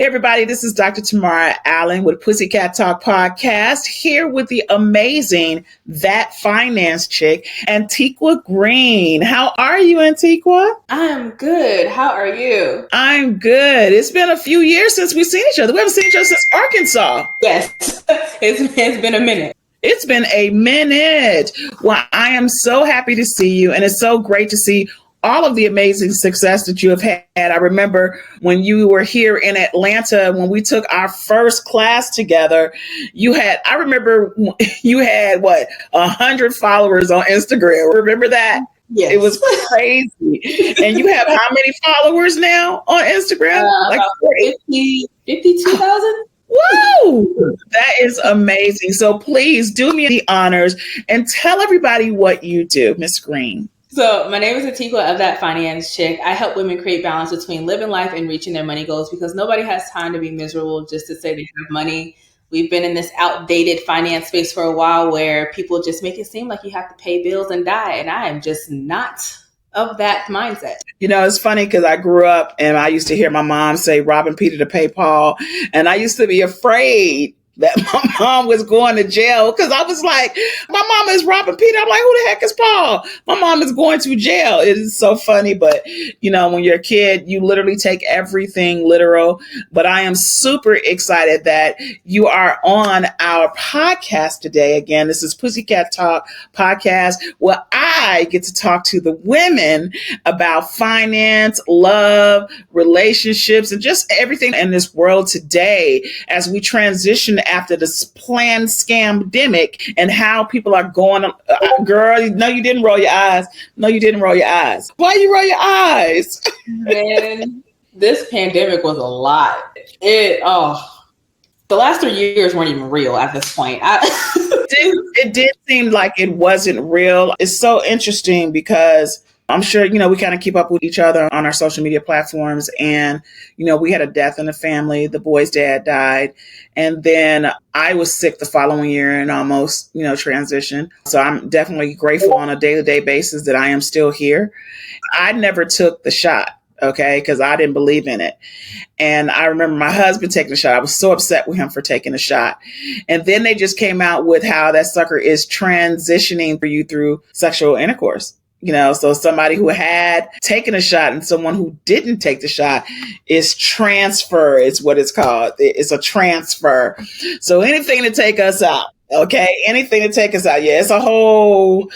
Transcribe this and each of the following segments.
Hey, everybody, this is Dr. Tamara Allen with Pwzzy Kat Talk Podcast, here with the amazing ThatFinanceChick, Atti Quewa Green. How are you, Antiqua? I'm good. How are you? I'm good. It's been a few years since we've seen each other. We haven't seen each other since Arkansas. Yes, it's been a minute. It's been a minute. Well, I am so happy to see you, and it's so great to see all of the amazing success that you have had. I remember when you were here in Atlanta, when we took our first class together, I remember you had 100 followers on Instagram. Remember that? Yes. It was crazy. And you have how many followers now on Instagram? Like 52,000. Woo! That is amazing. So please do me the honors and tell everybody what you do, Miss Green. So my name is Atti Quewa of ThatFinanceChick. I help women create balance between living life and reaching their money goals because nobody has time to be miserable just to say they have money. We've been in this outdated finance space for a while where people just make it seem like you have to pay bills and die. And I am just not of that mindset. You know, it's funny because I grew up and I used to hear my mom say, robbing Peter to pay Paul. And I used to be afraid that my mom was going to jail because I was like, my mom is robbing Peter. I'm like, who the heck is Paul? My mom is going to jail. It is so funny. But, you know, when you're a kid, you literally take everything literal. But I am super excited that you are on our podcast today. Again, this is Pwzzy Kat Talk Podcast, where I get to talk to the women about finance, love, relationships, and just everything in this world today as we transition after this planned scamdemic and how people are going. Girl, no, you didn't roll your eyes. No, you didn't roll your eyes. Why you roll your eyes? Man, this pandemic was a lot. The last 3 years weren't even real at this point. It did seem like it wasn't real. It's so interesting because I'm sure, you know, we kind of keep up with each other on our social media platforms. And, you know, we had a death in the family. The boy's dad died. And then I was sick the following year and almost, you know, transitioned. So I'm definitely grateful on a day-to-day basis that I am still here. I never took the shot. Okay, because I didn't believe in it. And I remember my husband taking the shot. I was so upset with him for taking the shot. And then they just came out with how that sucker is transitioning for you through sexual intercourse. You know, so somebody who had taken a shot and someone who didn't take the shot is transfer, is what it's called. It's a transfer. So anything to take us out. Okay, anything to take us out. Yeah, it's a whole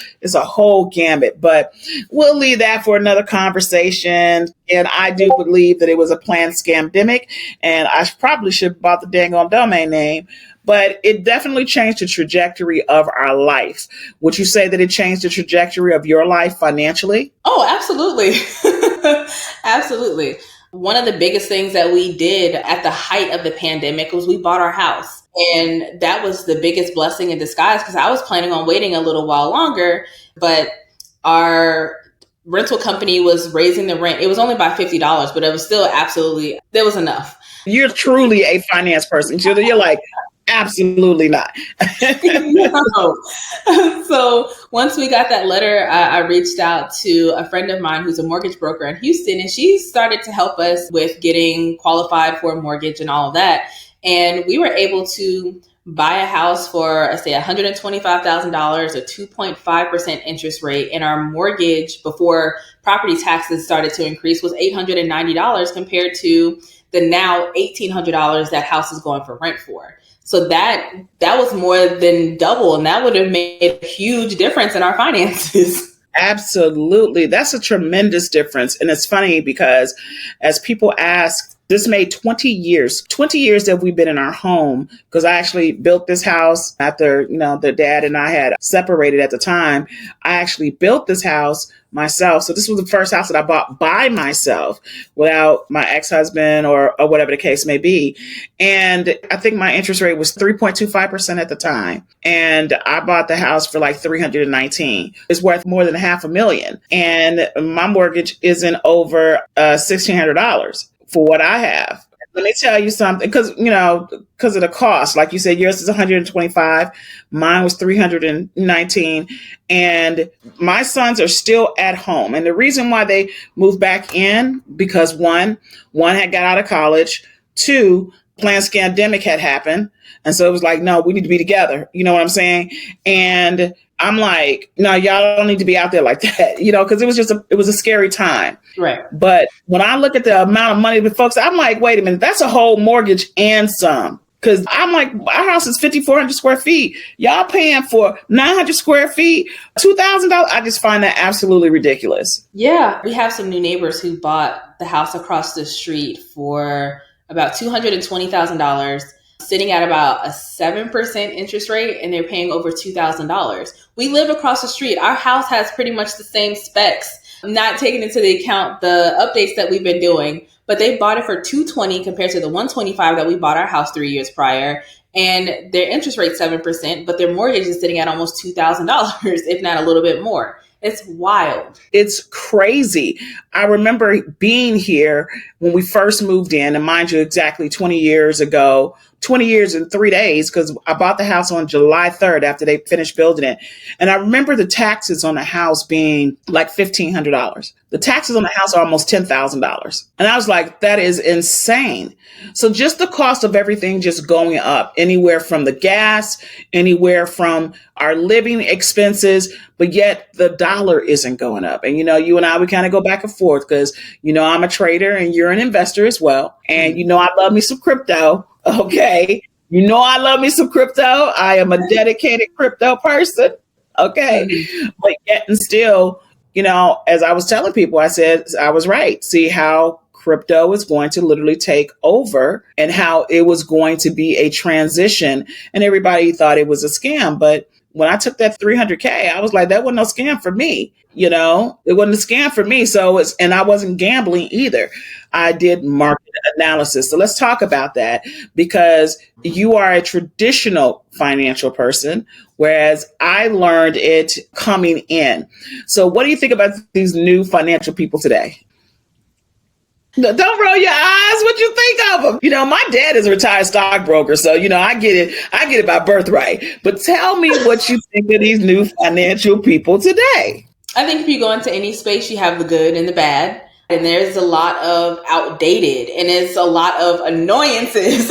gambit, but we'll leave that for another conversation. And I do believe that it was a planned scamdemic, and I probably should have bought the dang on domain name, but it definitely changed the trajectory of our life. Would you say that it changed the trajectory of your life financially? Oh, absolutely. Absolutely. One of the biggest things that we did at the height of the pandemic was we bought our house. And that was the biggest blessing in disguise because I was planning on waiting a little while longer, but our rental company was raising the rent. It was only by $50, but it was still there was enough. You're truly a finance person. You're like, absolutely not. No. So once we got that letter, I reached out to a friend of mine who's a mortgage broker in Houston, and she started to help us with getting qualified for a mortgage and all of that. And we were able to buy a house for, say, $125,000, a 2.5% interest rate. And our mortgage before property taxes started to increase was $890 compared to the now $1,800 that house is going for rent for. So that was more than double. And that would have made a huge difference in our finances. Absolutely. That's a tremendous difference. And it's funny because as people ask, this made 20 years that we've been in our home, because I actually built this house after, you know, the dad and I had separated at the time. I actually built this house myself. So this was the first house that I bought by myself without my ex-husband or whatever the case may be. And I think my interest rate was 3.25% at the time. And I bought the house for like $319. It's worth more than $500,000. And my mortgage isn't over $1,600 for what I have. Let me tell you something, because of the cost. Like you said, yours is 125, mine was 319, and my sons are still at home. And the reason why they moved back in, because one had got out of college, Two, planned scandemic had happened. And so it was like, no, we need to be together. You know what I'm saying? And I'm like, no, y'all don't need to be out there like that, because it was a scary time. Right. But when I look at the amount of money that folks, I'm like, wait a minute, that's a whole mortgage and some. Because I'm like, our house is 5,400 square feet. Y'all paying for 900 square feet, $2,000. I just find that absolutely ridiculous. Yeah. We have some new neighbors who bought the house across the street for about $220,000, sitting at about a 7% interest rate, and they're paying over $2,000. We live across the street. Our house has pretty much the same specs, not taking into the account the updates that we've been doing. But they bought it for $220 compared to the $125 that we bought our house 3 years prior. And their interest rate 7%, but their mortgage is sitting at almost $2,000, if not a little bit more. It's wild. It's crazy. I remember being here when we first moved in, and mind you, exactly 20 years ago, 20 years and 3 days, because I bought the house on July 3rd after they finished building it. And I remember the taxes on the house being like $1,500. The taxes on the house are almost $10,000. And I was like, that is insane. So just the cost of everything just going up, anywhere from the gas, anywhere from our living expenses, but yet the dollar isn't going up. And, you and I, we kind of go back and forth because, I'm a trader and you're an investor as well. And, I love me some crypto. Okay. I love me some crypto. I am a dedicated crypto person. Okay. But yet and still, as I was telling people, I said, I was right. See how crypto is going to literally take over and how it was going to be a transition. And everybody thought it was a scam. But when I took that $300K, I was like, that wasn't no scam for me. It wasn't a scam for me. And I wasn't gambling either. I did market analysis. So let's talk about that, because you are a traditional financial person, whereas I learned it coming in. So what do you think about these new financial people today? Don't roll your eyes. What you think of them? My dad is a retired stockbroker, so I get it. I get it by birthright. But tell me what you think of these new financial people today. I think if you go into any space, you have the good and the bad, and there's a lot of outdated, and it's a lot of annoyances.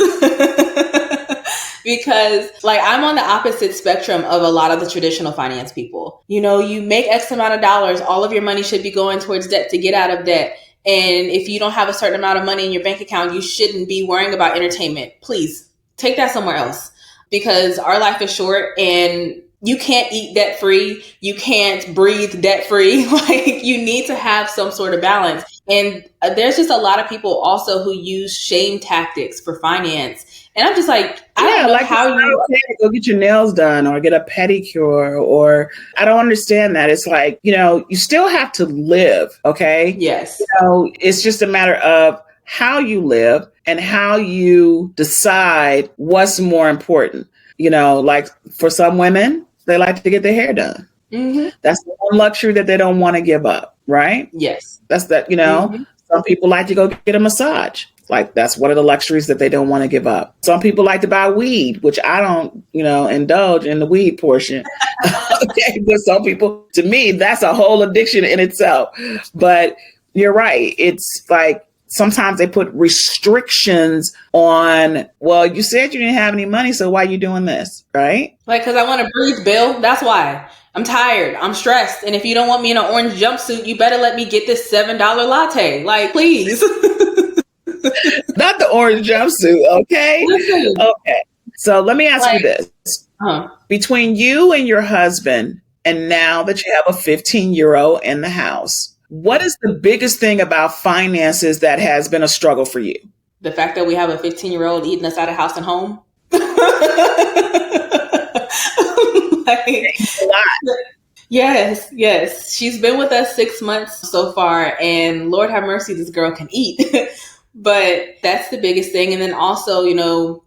Because I'm on the opposite spectrum of a lot of the traditional finance people. You make X amount of dollars, all of your money should be going towards debt to get out of debt. And if you don't have a certain amount of money in your bank account, you shouldn't be worrying about entertainment. Please take that somewhere else, because our life is short and you can't eat debt free. You can't breathe debt free. You need to have some sort of balance. And there's just a lot of people also who use shame tactics for finance. And I'm just like, I don't know how you go get your nails done or get a pedicure, or I don't understand that. It's like, you still have to live. Okay. Yes. It's just a matter of how you live and how you decide what's more important. Like for some women, they like to get their hair done. Mm-hmm. That's the one luxury that they don't want to give up. Right. Yes. That's that, Mm-hmm. Some people like to go get a massage. That's one of the luxuries that they don't want to give up. Some people like to buy weed, which I don't, indulge in the weed portion. Okay. But some people, to me, that's a whole addiction in itself. But you're right. It's like sometimes they put restrictions on, well, you said you didn't have any money, so why are you doing this? Right? Because I want to breathe, Bill. That's why. I'm tired. I'm stressed. And if you don't want me in an orange jumpsuit, you better let me get this $7 latte. Please. Not the orange jumpsuit, okay? Okay. So let me ask you this. Between you and your husband, and now that you have a 15-year-old in the house, what is the biggest thing about finances that has been a struggle for you? The fact that we have a 15-year-old eating us out of house and home. A lot. Yes. She's been with us 6 months so far, and Lord have mercy, this girl can eat. But that's the biggest thing. And then also,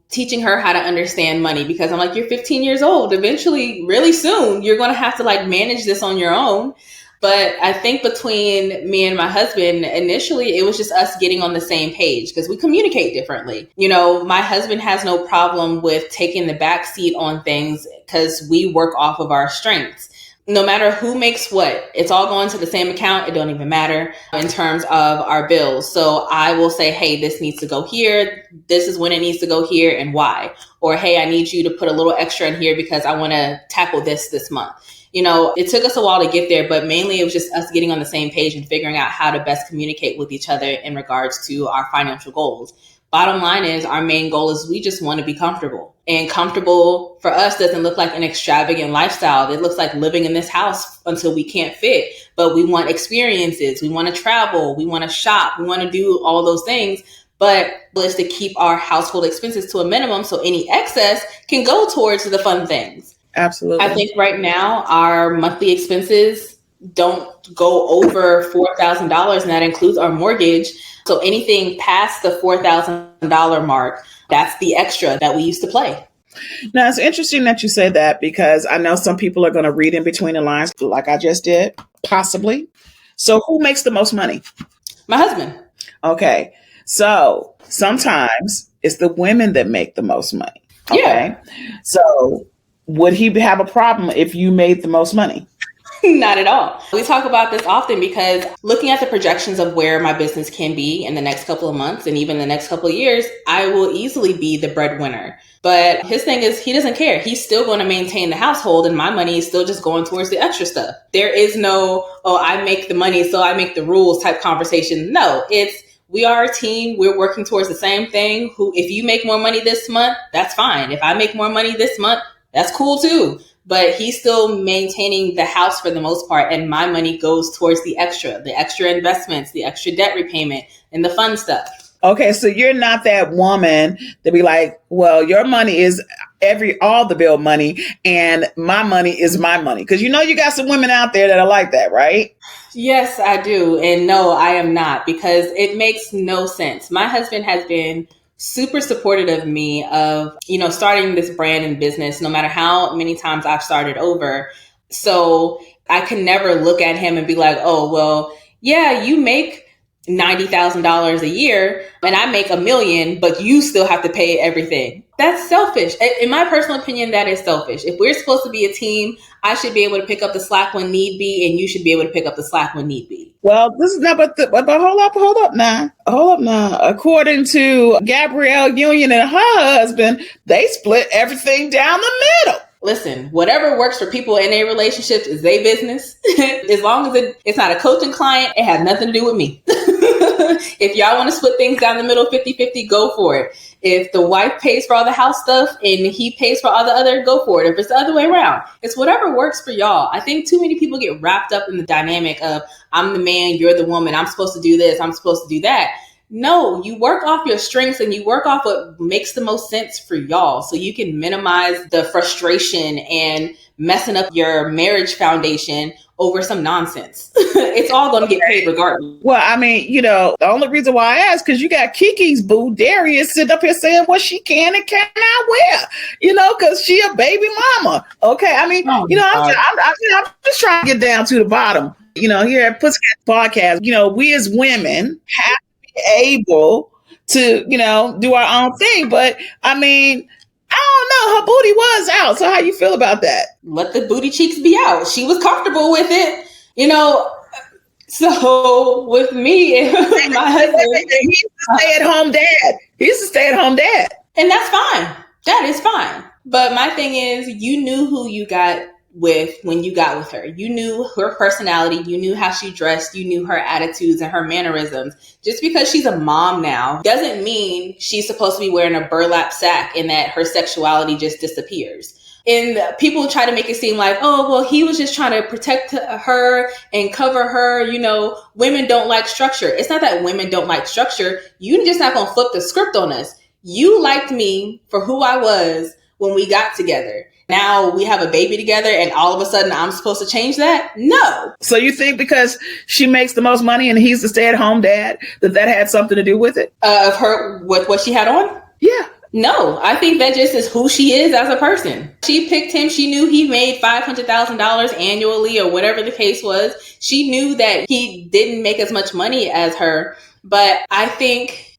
teaching her how to understand money, because I'm like, you're 15 years old. Eventually, really soon, you're going to have to manage this on your own. But I think between me and my husband, initially, it was just us getting on the same page because we communicate differently. My husband has no problem with taking the back seat on things because we work off of our strengths. no matter who makes what, it's all going to the same account. It don't even matter in terms of our bills. So I will say, hey, this needs to go here. This is when it needs to go here and why. Or, hey, I need you to put a little extra in here because I want to tackle this month. It took us a while to get there, but mainly it was just us getting on the same page and figuring out how to best communicate with each other in regards to our financial goals. Bottom line is, our main goal is we just want to be comfortable. And comfortable for us doesn't look like an extravagant lifestyle. It looks like living in this house until we can't fit. But we want experiences. We want to travel. We want to shop. We want to do all those things. But it's to keep our household expenses to a minimum so any excess can go towards the fun things. Absolutely. I think right now our monthly expenses don't go over $4,000, and that includes our mortgage. So anything past the $4,000 mark, that's the extra that we used to play. Now, it's interesting that you say that, because I know some people are going to read in between the lines like I just did, possibly. So who makes the most money? My husband. Okay. So sometimes it's the women that make the most money. Okay. Yeah. So would he have a problem if you made the most money? Not at all. We talk about this often because looking at the projections of where my business can be in the next couple of months and even the next couple of years, I will easily be the breadwinner. But his thing is, he doesn't care. He's still going to maintain the household, and my money is still just going towards the extra stuff. There is no, oh, I make the money, so I make the rules type conversation. No, it's, we are a team. We're working towards the same thing. If you make more money this month, that's fine. If I make more money this month, that's cool too. But he's still maintaining the house for the most part. And my money goes towards the extra investments, the extra debt repayment, and the fun stuff. Okay, so you're not that woman to be like, well, your money is all the bill money, and my money is my money. Because you got some women out there that are like that, right? Yes, I do. And no, I am not, because it makes no sense. My husband has been super supportive of me of, starting this brand and business, no matter how many times I've started over. So I can never look at him and be like, oh, well, yeah, you make $90,000 a year and I make $1 million, but you still have to pay everything. That's selfish. In my personal opinion, that is selfish. If we're supposed to be a team, I should be able to pick up the slack when need be, and you should be able to pick up the slack when need be. Well, this is not, but hold up now. According to Gabrielle Union and her husband, they split everything down the middle. Listen, whatever works for people in their relationships is their business. As long as it's not a coaching client, it has nothing to do with me. If y'all want to split things down the middle, 50-50, go for it. If the wife pays for all the house stuff and he pays for all the other, go for it. If it's the other way around, it's whatever works for y'all. I think too many people get wrapped up in the dynamic of, I'm the man, you're the woman, I'm supposed to do this, I'm supposed to do that. No, you work off your strengths and you work off what makes the most sense for y'all, so you can minimize the frustration and messing up your marriage foundation over some nonsense. It's all going to get paid regardless. Well, I mean, the only reason why I ask, because you got Kiki's boo, Darius, sitting up here saying what she can and cannot wear, because she a baby mama. Okay. I mean, I'm just trying to get down to the bottom. Here at Pwzzy Kat Podcast, we as women have to be able to, do our own thing. But I mean, I don't know. Her booty was out. So how you feel about that? Let the booty cheeks be out. She was comfortable with it, So with me and my husband, he's a stay-at-home dad. He's a stay-at-home dad. And that's fine. That is fine. But my thing is, you knew who you got with when you got with her. You knew her personality. You knew how she dressed. You knew her attitudes and her mannerisms. Just because she's a mom now doesn't mean she's supposed to be wearing a burlap sack and that her sexuality just disappears. And people try to make it seem like, oh, well, he was just trying to protect her and cover her. Women don't like structure. It's not that women don't like structure. You're just not going to flip the script on us. You liked me for who I was when we got together. Now we have a baby together and all of a sudden I'm supposed to change that? No. So you think because she makes the most money and he's the stay-at-home dad, that had something to do with it? Of her, with what she had on? Yeah. No, I think that just is who she is as a person. She picked him. She knew he made $500,000 annually or whatever the case was. She knew that he didn't make as much money as her. But I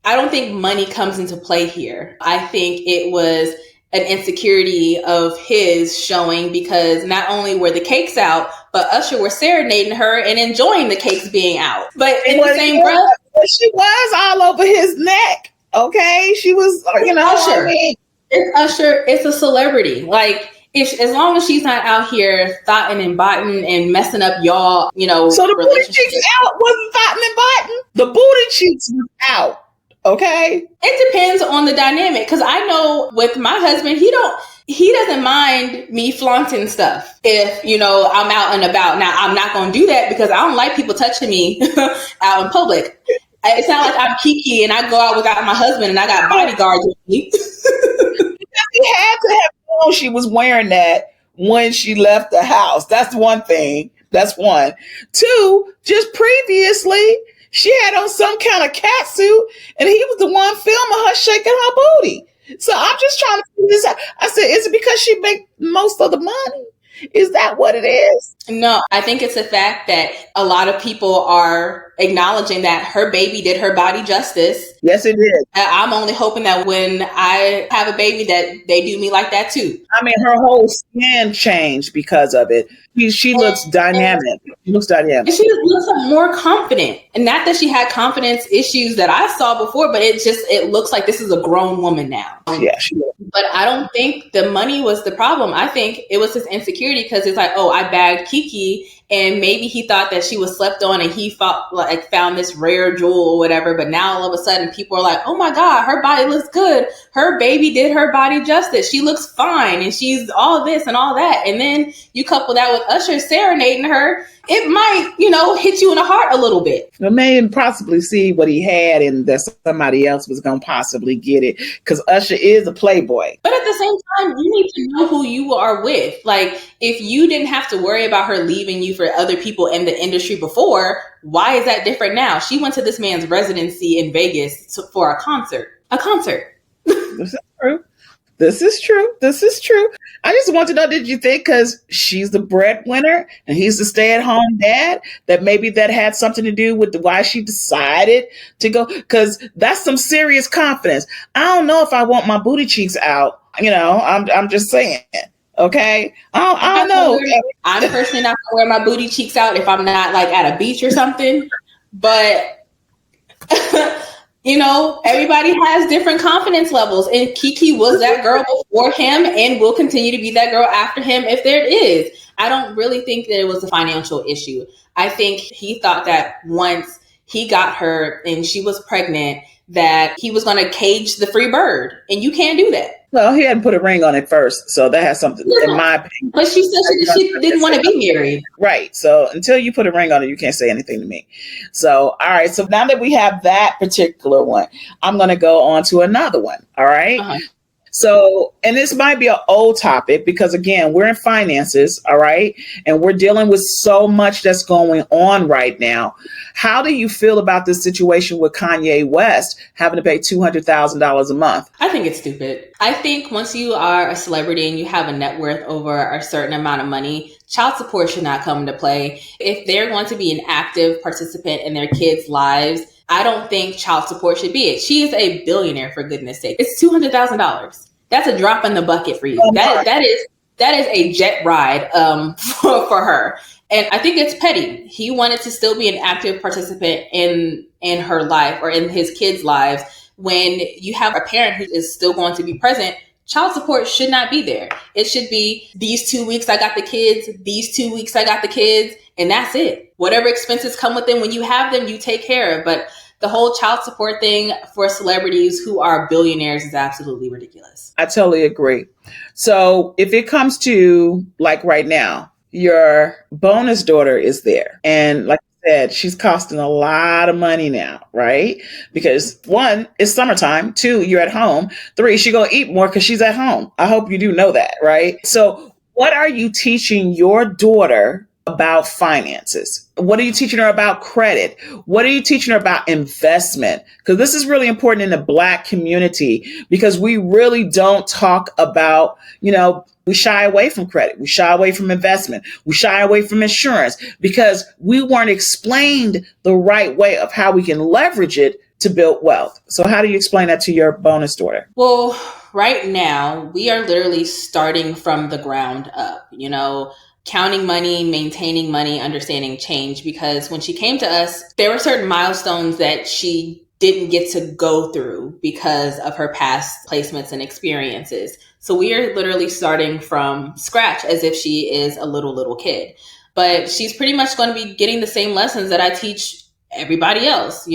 don't think money comes into play here. I think it was an insecurity of his showing, because not only were the cakes out, but Usher was serenading her and enjoying the cakes being out. But in the same breath, she was all over his neck. Okay, she was, Usher. It's Usher. It's a celebrity. Like, as long as she's not out here thotting and botting and messing up y'all, So the booty cheeks out wasn't thotting and botting. The booty cheeks was out. Okay. It depends on the dynamic, because I know with my husband, he doesn't mind me flaunting stuff if, I'm out and about. Now, I'm not going to do that because I don't like people touching me out in public. It's not like I'm Kiki and I go out without my husband and I got bodyguards with me. She had to have known she was wearing that when she left the house. That's one thing. That's one. Two, just previously, she had on some kind of cat suit and he was the one filming her shaking her booty. So I'm just trying to figure this out. I said, is it because she make most of the money? Is that what it is? No, I think it's the fact that a lot of people are acknowledging that her baby did her body justice. Yes, it did. I'm only hoping that when I have a baby that they do me like that too. I mean, her whole skin changed because of it. She looks dynamic. She looks dynamic. And she looks more confident. And not that she had confidence issues that I saw before, but it looks like this is a grown woman now. Yeah, she is. But I don't think the money was the problem. I think it was his insecurity, because it's like, oh, I bagged Kiki, and maybe he thought that she was slept on and he found this rare jewel or whatever. But now all of a sudden people are like, oh my God, her body looks good. Her baby did her body justice. She looks fine and she's all this and all that. And then you couple that with Usher serenading her, it might, hit you in the heart a little bit. It may possibly see what he had and that somebody else was going to possibly get it, because Usher is a playboy. But at the same time, you need to know who you are with. Like, if you didn't have to worry about her leaving you for other people in the industry before, why is that different now? She went to this man's residency in Vegas for a concert. This is true. This is true. This is true. I just want to know, did you think because she's the breadwinner and he's the stay-at-home dad, that maybe that had something to do with why she decided to go? Because that's some serious confidence. I don't know if I want my booty cheeks out. I'm just saying. Okay. I don't know. I'm personally not going to wear my booty cheeks out if I'm not like at a beach or something. But everybody has different confidence levels, and Kiki was that girl before him and will continue to be that girl after him if there is. I don't really think that it was a financial issue. I think he thought that once he got her and she was pregnant, that he was going to cage the free bird, and you can't do that. Well, he hadn't put a ring on it first, so that has something, in my opinion. But she said she didn't want to be married. Right. So until you put a ring on it, you can't say anything to me. So, all right. So now that we have that particular one, I'm going to go on to another one. All right. Uh-huh. So, and this might be an old topic because, again, we're in finances, all right? And we're dealing with so much that's going on right now. How do you feel about this situation with Kanye West having to pay $200,000 a month? I think it's stupid. I think once you are a celebrity and you have a net worth over a certain amount of money, child support should not come into play. If they're going to be an active participant in their kids' lives, I don't think child support should be it. She is a billionaire, for goodness sake. It's $200,000. That's a drop in the bucket for you. That is a jet ride for her. And I think it's petty. He wanted to still be an active participant in her life or in his kids' lives. When you have a parent who is still going to be present, child support should not be there. It should be these 2 weeks I got the kids, these 2 weeks I got the kids, and that's it. Whatever expenses come with them, when you have them, you take care of. But the whole child support thing for celebrities who are billionaires is absolutely ridiculous. I totally agree. So if it comes to, like right now, your bonus daughter is there. And like I said, she's costing a lot of money now, right? Because 1, it's summertime. 2, you're at home. 3, she's going to eat more because she's at home. I hope you do know that, right? So what are you teaching your daughter about finances? What are you teaching her about credit? What are you teaching her about investment? Because this is really important in the Black community, because we really don't talk about, we shy away from credit. We shy away from investment. We shy away from insurance because we weren't explained the right way of how we can leverage it to build wealth. So how do you explain that to your bonus daughter? Well, right now, we are literally starting from the ground up, counting money, maintaining money, understanding change. Because when she came to us, there were certain milestones that she didn't get to go through because of her past placements and experiences. So we are literally starting from scratch as if she is a little kid. But she's pretty much going to be getting the same lessons that I teach everybody else.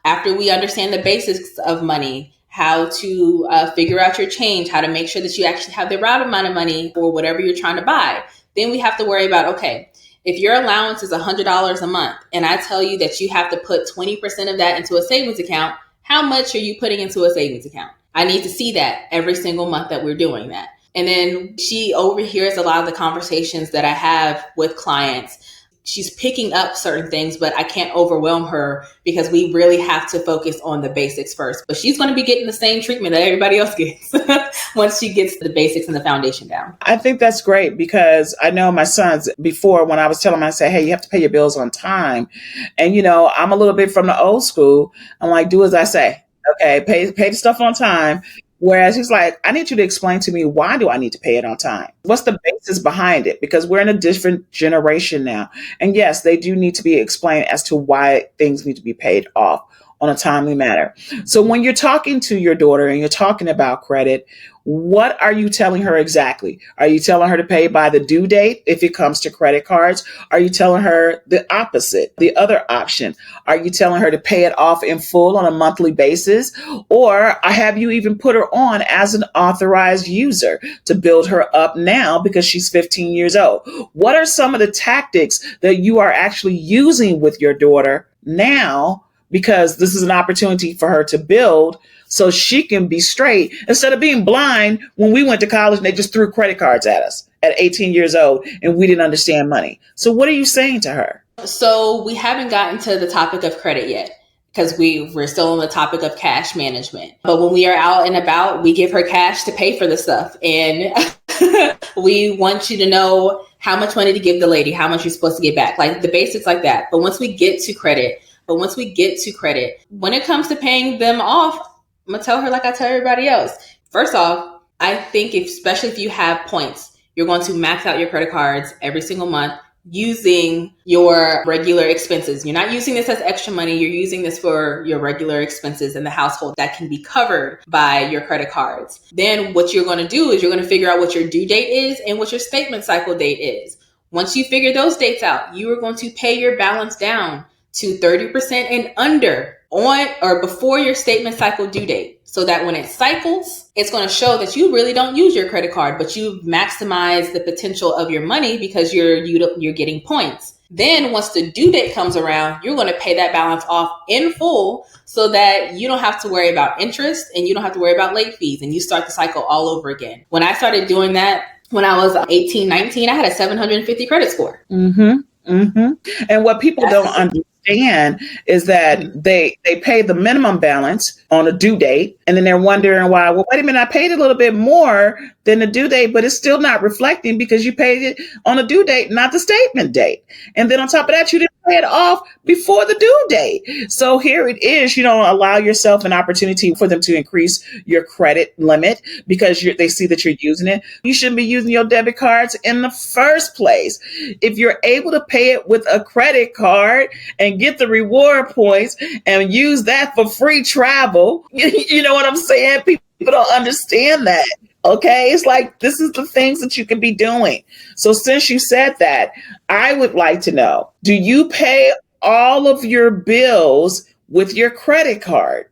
After we understand the basics of money, how to figure out your change, how to make sure that you actually have the right amount of money for whatever you're trying to buy. Then we have to worry about, okay, if your allowance is $100 a month and I tell you that you have to put 20% of that into a savings account, how much are you putting into a savings account? I need to see that every single month that we're doing that. And then she overhears a lot of the conversations that I have with clients. She's picking up certain things, but I can't overwhelm her because we really have to focus on the basics first. But she's going to be getting the same treatment that everybody else gets once she gets the basics and the foundation down. I think that's great because I know my sons before, when I was telling them, I say, hey, you have to pay your bills on time. And, I'm a little bit from the old school. I'm like, do as I say. Okay, pay the stuff on time. Whereas he's like, I need you to explain to me, why do I need to pay it on time? What's the basis behind it? Because we're in a different generation now. And yes, they do need to be explained as to why things need to be paid off on a timely manner. So when you're talking to your daughter and you're talking about credit, what are you telling her exactly? Are you telling her to pay by the due date if it comes to credit cards? Are you telling her the opposite, the other option? Are you telling her to pay it off in full on a monthly basis? Or have you even put her on as an authorized user to build her up now because she's 15 years old? What are some of the tactics that you are actually using with your daughter now? Because this is an opportunity for her to build so she can be straight instead of being blind when we went to college and they just threw credit cards at us at 18 years old and we didn't understand money. So what are you saying to her? So we haven't gotten to the topic of credit yet because we're still on the topic of cash management. But when we are out and about, we give her cash to pay for the stuff. And we want you to know how much money to give the lady, how much you're supposed to get back, like the basics like that. But once we get to credit, when it comes to paying them off, I'm going to tell her like I tell everybody else. First off, I think especially if you have points, you're going to max out your credit cards every single month using your regular expenses. You're not using this as extra money. You're using this for your regular expenses in the household that can be covered by your credit cards. Then what you're going to do is you're going to figure out what your due date is and what your statement cycle date is. Once you figure those dates out, you are going to pay your balance down to 30% and under on or before your statement cycle due date. So that when it cycles, it's going to show that you really don't use your credit card, but you maximize the potential of your money because you're getting points. Then once the due date comes around, you're going to pay that balance off in full so that you don't have to worry about interest and you don't have to worry about late fees and you start the cycle all over again. When I started doing that, when I was 18, 19, I had a 750 credit score. Mm-hmm. Mm-hmm. And what people don't understand is that they pay the minimum balance on a due date, and then they're wondering why, well, wait a minute, I paid a little bit more than the due date, but it's still not reflecting because you paid it on a due date, not the statement date. And then on top of that, you didn't pay it off before the due date. So here it is, allow yourself an opportunity for them to increase your credit limit because they see that you're using it. You shouldn't be using your debit cards in the first place. If you're able to pay it with a credit card and get the reward points and use that for free travel, you know what I'm saying? People don't understand that. Okay. It's like, this is the things that you can be doing. So since you said that, I would like to know, do you pay all of your bills with your credit card?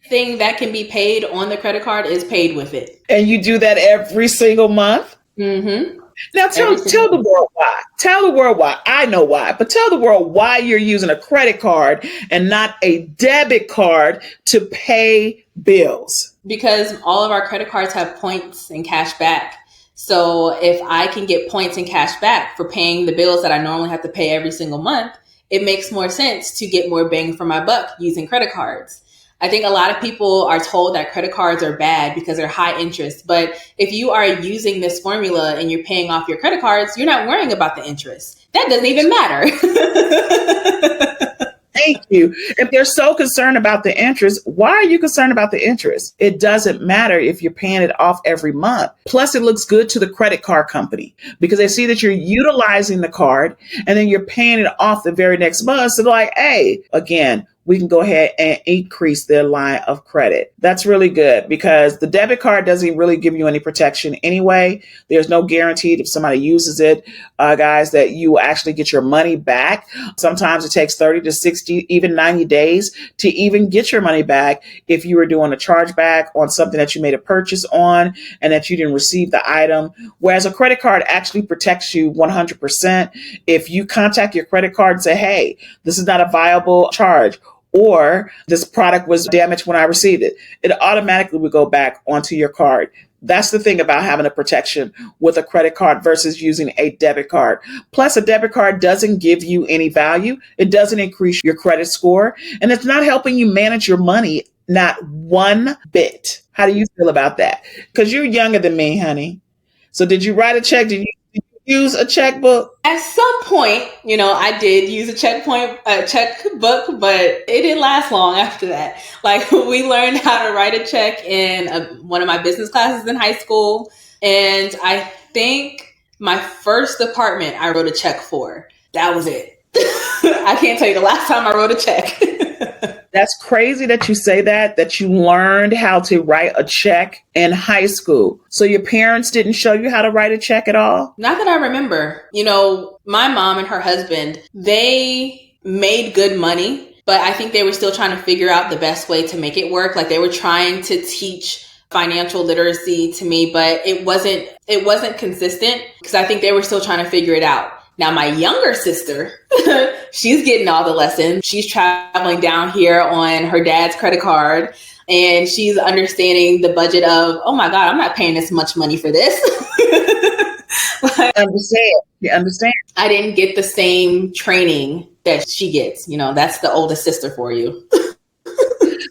Everything that can be paid on the credit card is paid with it. And you do that every single month? Mm-hmm. Now tell the world why. Tell the world why. I know why, but tell the world why you're using a credit card and not a debit card to pay bills. Because all of our credit cards have points and cash back. So if I can get points and cash back for paying the bills that I normally have to pay every single month, it makes more sense to get more bang for my buck using credit cards. I think a lot of people are told that credit cards are bad because they're high interest. But if you are using this formula and you're paying off your credit cards, you're not worrying about the interest. That doesn't even matter. Thank you. If they're so concerned about the interest, why are you concerned about the interest? It doesn't matter if you're paying it off every month. Plus, it looks good to the credit card company because they see that you're utilizing the card and then you're paying it off the very next month. So they're like, hey, again, we can go ahead and increase their line of credit. That's really good because the debit card doesn't really give you any protection anyway. There's no guarantee if somebody uses it, guys, that you will actually get your money back. Sometimes it takes 30 to 60, even 90 days to even get your money back if you were doing a chargeback on something that you made a purchase on and that you didn't receive the item. Whereas a credit card actually protects you 100%. If you contact your credit card and say, hey, this is not a viable charge, or this product was damaged when I received it, it automatically would go back onto your card. That's the thing about having a protection with a credit card versus using a debit card. Plus, a debit card doesn't give you any value. It doesn't increase your credit score, and it's not helping you manage your money, not one bit. How do you feel about that? Because you're younger than me, honey. So did you write a check? Did you use a checkbook? At some point, I did use a checkbook, but it didn't last long after that. Like, we learned how to write a check in one of my business classes in high school. And I think my first department I wrote a check for. That was it. I can't tell you the last time I wrote a check. That's crazy that you say that you learned how to write a check in high school. So your parents didn't show you how to write a check at all? Not that I remember. My mom and her husband, they made good money, but I think they were still trying to figure out the best way to make it work. Like, they were trying to teach financial literacy to me, but it wasn't consistent because I think they were still trying to figure it out. Now, my younger sister, she's getting all the lessons. She's traveling down here on her dad's credit card, and she's understanding the budget of, oh my God, I'm not paying this much money for this. You understand. I didn't get the same training that she gets. That's the oldest sister for you.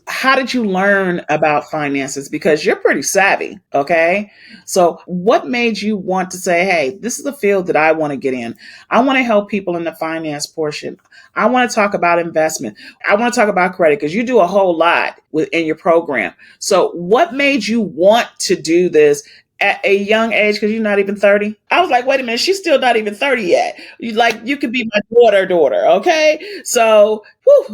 How did you learn about finances? Because you're pretty savvy, okay? So what made you want to say, hey, this is a field that I want to get in. I want to help people in the finance portion. I want to talk about investment. I want to talk about credit because you do a whole lot within your program. So what made you want to do this at a young age? Because you're not even 30. I was like, wait a minute, she's still not even 30 yet. You could be my daughter, okay? So,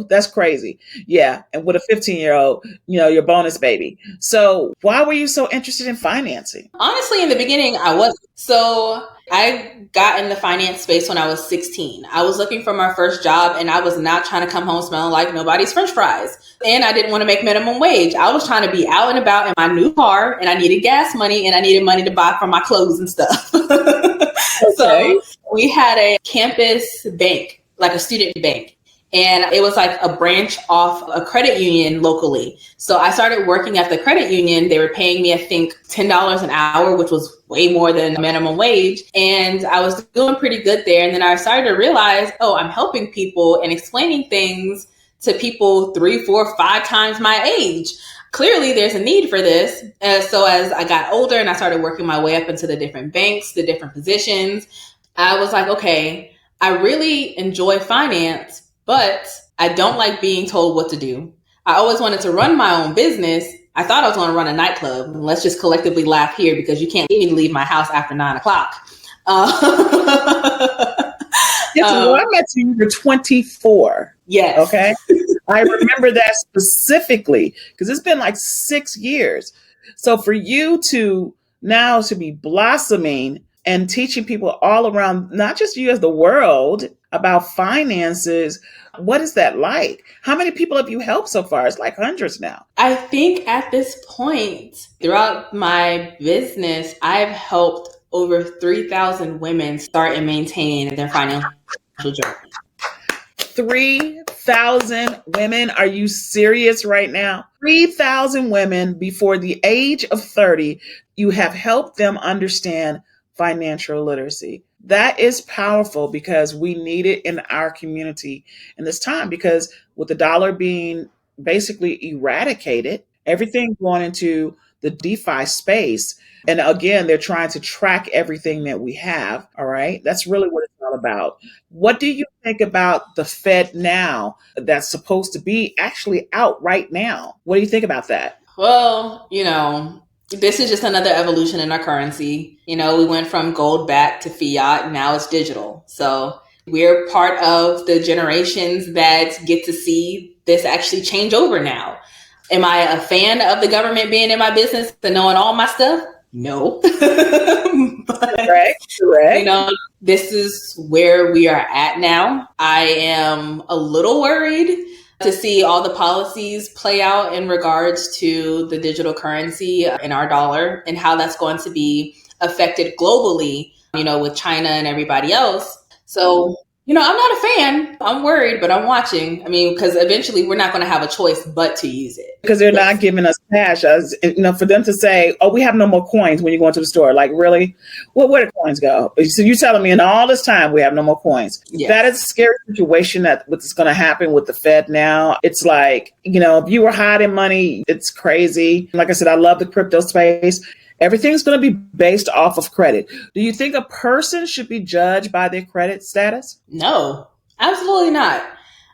that's crazy. Yeah. And with a 15-year-old, your bonus baby. So why were you so interested in financing? Honestly, in the beginning, I wasn't. So I got in the finance space when I was 16. I was looking for my first job, and I was not trying to come home smelling like nobody's French fries. And I didn't want to make minimum wage. I was trying to be out and about in my new car, and I needed gas money, and I needed money to buy for my clothes and stuff. Okay. So we had a campus bank, like a student bank. And it was like a branch off a credit union locally. So I started working at the credit union. They were paying me, I think, $10 an hour, which was way more than minimum wage. And I was doing pretty good there. And then I started to realize, I'm helping people and explaining things to people 3, 4, 5 times my age. Clearly, there's a need for this. So as I got older and I started working my way up into the different banks, the different positions, I was like, okay, I really enjoy finance, but I don't like being told what to do. I always wanted to run my own business. I thought I was going to run a nightclub. Let's just collectively laugh here because you can't even leave my house after 9 o'clock. I met you, you were 24. Yes. Okay. I remember that specifically because it's been like 6 years. So for you to now to be blossoming and teaching people all around, not just you as the world, about finances, what is that like? How many people have you helped so far? It's like hundreds now. I think at this point, throughout my business, I've helped over 3,000 women start and maintain their financial journey. 3,000 women? Are you serious right now? 3,000 women before the age of 30, you have helped them understand financial literacy. That is powerful because we need it in our community in this time, because with the dollar being basically eradicated, everything going into the DeFi space. And again, they're trying to track everything that we have. All right. That's really what it's all about. about. What do you think about the Fed now that's supposed to be actually out right now? What do you think about that? Well, this is just another evolution in our currency. We went from gold back to fiat, and now it's digital. So we're part of the generations that get to see this actually change over now. Am I a fan of the government being in my business and knowing all my stuff? No. But, Correct. This is where we are at now. I am a little worried to see all the policies play out in regards to the digital currency and our dollar and how that's going to be affected globally, with China and everybody else. So, I'm not a fan. I'm worried, but I'm watching. Because eventually we're not going to have a choice but to use it. Because they're not giving us cash. For them to say, oh, we have no more coins when you go into the store. Like, really? Well, where do coins go? So you're telling me in all this time we have no more coins. Yes. That is a scary situation that what's going to happen with the Fed now. It's like, if you were hiding money, it's crazy. Like I said, I love the crypto space. Everything's going to be based off of credit. Do you think a person should be judged by their credit status? No, absolutely not.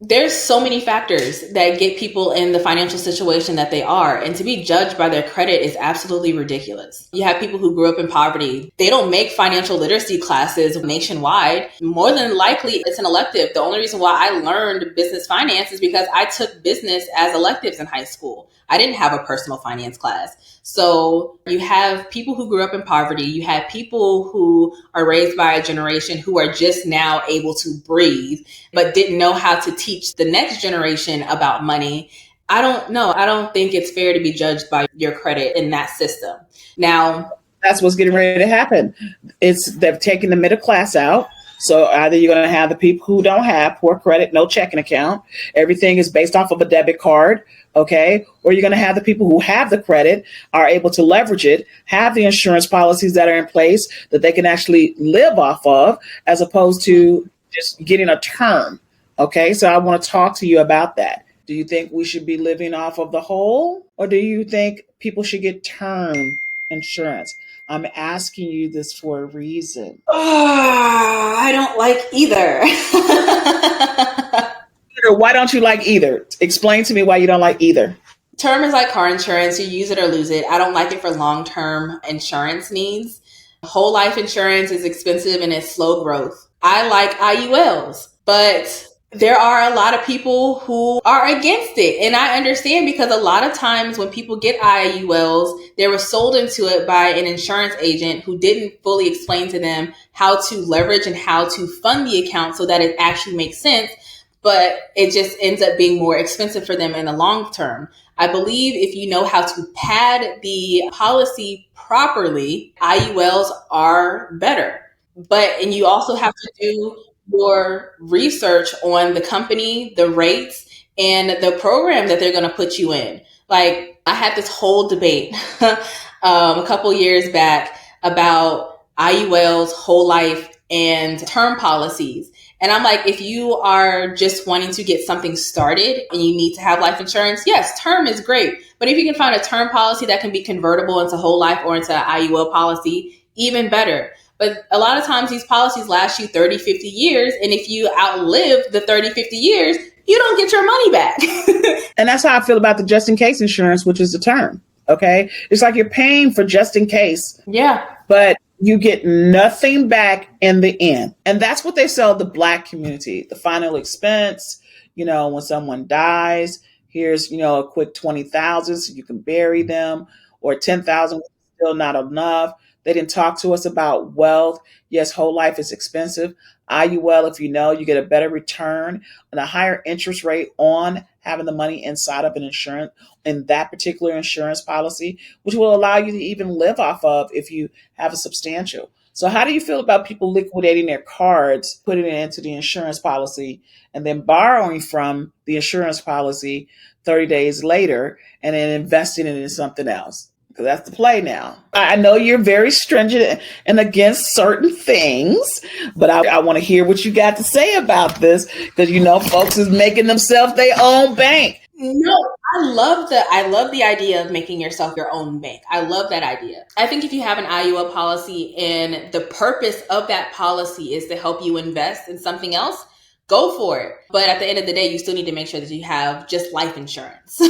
There's so many factors that get people in the financial situation that they are. And to be judged by their credit is absolutely ridiculous. You have people who grew up in poverty. They don't make financial literacy classes nationwide. More than likely, it's an elective. The only reason why I learned business finance is because I took business as electives in high school. I didn't have a personal finance class. So you have people who grew up in poverty. You have people who are raised by a generation who are just now able to breathe, but didn't know how to teach the next generation about money. I don't know. I don't think it's fair to be judged by your credit in that system. Now, that's what's getting ready to happen. They've taken the middle class out. So either you're going to have the people who don't have poor credit, no checking account. Everything is based off of a debit card. Okay. Or you're going to have the people who have the credit, are able to leverage it, have the insurance policies that are in place that they can actually live off of, as opposed to just getting a term. Okay. So I want to talk to you about that. Do you think we should be living off of the whole, or do you think people should get term insurance? I'm asking you this for a reason. I don't like either. Why don't you like either? Explain to me why you don't like either. Term is like car insurance. You use it or lose it. I don't like it for long-term insurance needs. Whole life insurance is expensive and it's slow growth. I like IULs, but there are a lot of people who are against it. And I understand, because a lot of times when people get IULs, they were sold into it by an insurance agent who didn't fully explain to them how to leverage and how to fund the account so that it actually makes sense. But it just ends up being more expensive for them in the long term. I believe if you know how to pad the policy properly, IULs are better. And you also have to do your research on the company, the rates, and the program that they're going to put you in. Like, I had this whole debate a couple years back about IULs, whole life, and term policies. And I'm like, if you are just wanting to get something started and you need to have life insurance, yes, term is great. But if you can find a term policy that can be convertible into whole life or into an IUL policy, even better. But a lot of times these policies last you 30, 50 years. And if you outlive the 30, 50 years, you don't get your money back. And that's how I feel about the just in case insurance, which is the term. Okay. It's like you're paying for just in case. Yeah. But you get nothing back in the end. And that's what they sell the Black community. The final expense, when someone dies, here's, a quick 20,000 so you can bury them, or 10,000, still not enough. They didn't talk to us about wealth. Yes, whole life is expensive. IUL, if you get a better return and a higher interest rate on having the money inside of an insurance, in that particular insurance policy, which will allow you to even live off of if you have a substantial. So how do you feel about people liquidating their cards, putting it into the insurance policy, and then borrowing from the insurance policy 30 days later and then investing it in something else? Because that's the play now. I know you're very stringent and against certain things, but I want to hear what you got to say about this, because folks is making themselves their own bank. No, I love the idea of making yourself your own bank. I love that idea. I think if you have an IUL policy and the purpose of that policy is to help you invest in something else, go for it. But at the end of the day, you still need to make sure that you have just life insurance.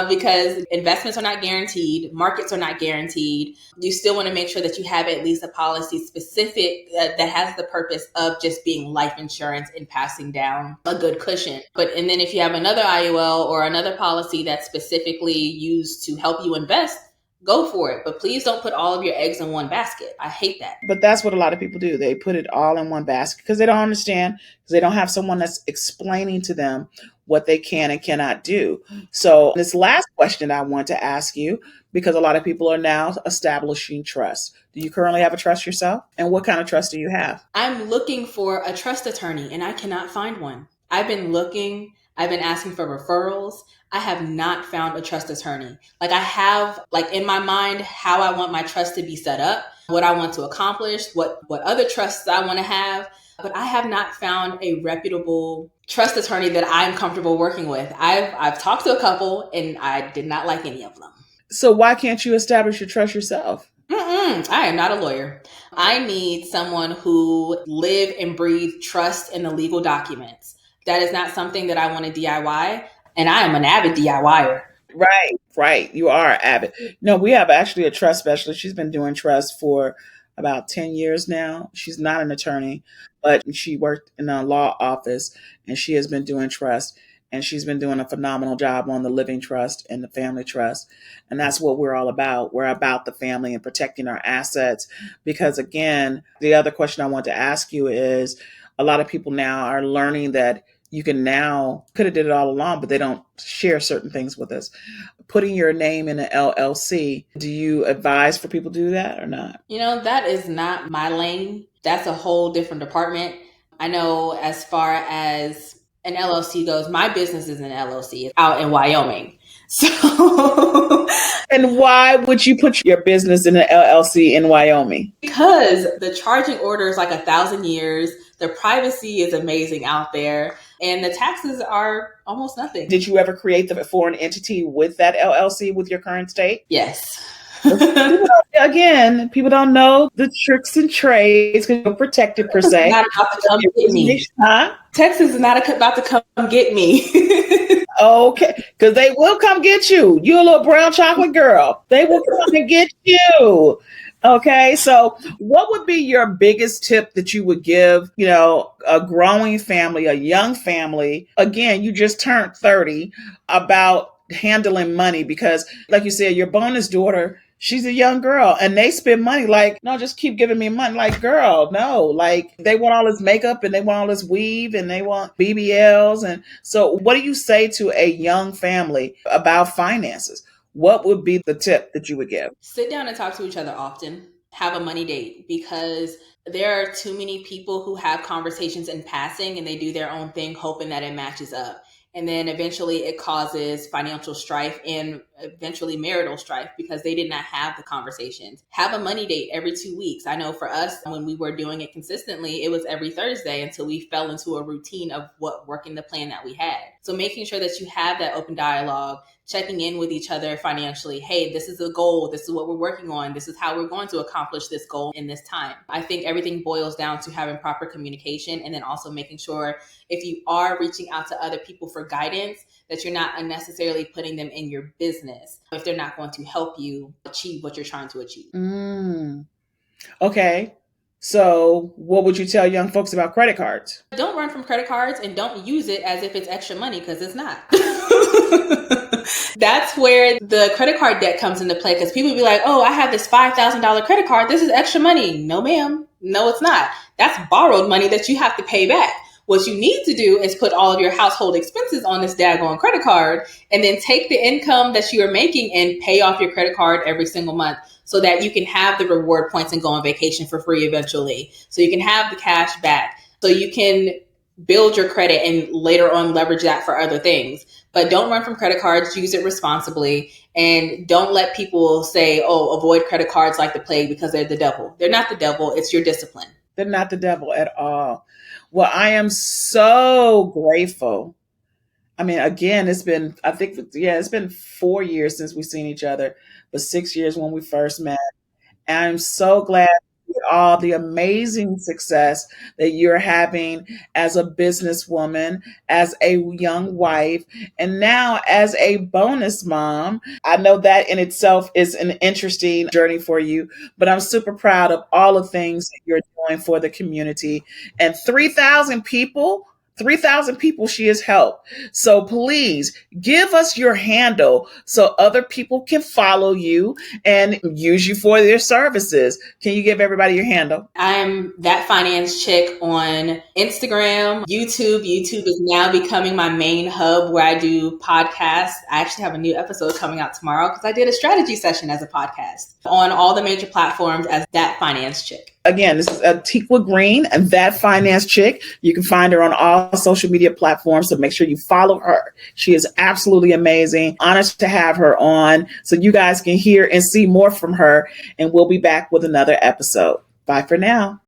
Because investments are not guaranteed, markets are not guaranteed. You still want to make sure that you have at least a policy specific that has the purpose of just being life insurance and passing down a good cushion. And then if you have another IUL or another policy that's specifically used to help you invest, go for it. But please don't put all of your eggs in one basket. I hate that. But that's what a lot of people do. They put it all in one basket because they don't understand, because they don't have someone that's explaining to them what they can and cannot do. So this last question I want to ask you, because a lot of people are now establishing trust. Do you currently have a trust yourself? And what kind of trust do you have? I'm looking for a trust attorney and I cannot find one. I've been looking, I've been asking for referrals. I have not found a trust attorney. I have in my mind how I want my trust to be set up, what I want to accomplish, what other trusts I want to have. But I have not found a reputable trust attorney that I'm comfortable working with. I've talked to a couple and I did not like any of them. So why can't you establish your trust yourself? I am not a lawyer. I need someone who live and breathe trust in the legal documents. That is not something that I want to DIY. And I am an avid DIYer. Right. You are avid. No, we have actually a trust specialist. She's been doing trust for about 10 years now. She's not an attorney, but she worked in a law office and she has been doing trust. And she's been doing a phenomenal job on the living trust and the family trust. And that's what we're all about. We're about the family and protecting our assets. Because again, the other question I want to ask you is, a lot of people now are learning that you can now, could have did it all along, but they don't share certain things with us. Putting your name in an LLC, do you advise for people to do that or not? That is not my lane. That's a whole different department. I know as far as an LLC goes, my business is an LLC. It's out in Wyoming. So, and why would you put your business in an LLC in Wyoming? Because the charging order is like 1,000 years. The privacy is amazing out there. And the taxes are almost nothing. Did you ever create the foreign entity with that LLC with your current state? Yes. Again, people don't know the tricks and trades because you're protected per se. Not about to come get me. Huh? Texas is not about to come get me. Okay, because they will come get you. You're a little brown chocolate girl. They will come and get you. Okay, so what would be your biggest tip that you would give, a growing family, a young family? Again, you just turned 30, about handling money, because like you said, your bonus daughter, she's a young girl and they spend money no, just keep giving me money. Girl, no, they want all this makeup and they want all this weave and they want BBLs. And so what do you say to a young family about finances? What would be the tip that you would give? Sit down and talk to each other often. Have a money date, because there are too many people who have conversations in passing and they do their own thing, hoping that it matches up. And then eventually it causes financial strife and eventually marital strife because they did not have the conversations. Have a money date every 2 weeks. I know for us, when we were doing it consistently, it was every Thursday until we fell into a routine of working the plan that we had. So making sure that you have that open dialogue, checking in with each other financially. Hey, this is the goal. This is what we're working on. This is how we're going to accomplish this goal in this time. I think everything boils down to having proper communication, and then also making sure if you are reaching out to other people for guidance, that you're not unnecessarily putting them in your business if they're not going to help you achieve what you're trying to achieve. Okay. So what would you tell young folks about credit cards? Don't run from credit cards and don't use it as if it's extra money, because it's not. That's where the credit card debt comes into play, because people be like, oh, I have this $5,000 credit card. This is extra money. No, ma'am. No, it's not. That's borrowed money that you have to pay back. What you need to do is put all of your household expenses on this daggone credit card, and then take the income that you are making and pay off your credit card every single month, so that you can have the reward points and go on vacation for free eventually. So you can have the cash back, so you can build your credit and later on leverage that for other things. But don't run from credit cards. Use it responsibly, and don't let people say, oh, avoid credit cards like the plague because they're the devil. They're not the devil. It's your discipline. They're not the devil at all. Well, I am so grateful. I mean, again, it's been 4 years since we've seen each other, but 6 years when we first met. And I'm so glad to hear all the amazing success that you're having as a businesswoman, as a young wife, and now as a bonus mom. I know that in itself is an interesting journey for you, but I'm super proud of all the things that you're doing for the community. And 3,000 people she has helped. So please give us your handle so other people can follow you and use you for their services. Can you give everybody your handle? I'm That Finance Chick on Instagram, YouTube. YouTube is now becoming my main hub where I do podcasts. I actually have a new episode coming out tomorrow because I did a strategy session as a podcast on all the major platforms as That Finance Chick. Again, this is Atti Quewa Green and That Finance Chick. You can find her on all social media platforms, so make sure you follow her. She is absolutely amazing. Honored to have her on so you guys can hear and see more from her. And we'll be back with another episode. Bye for now.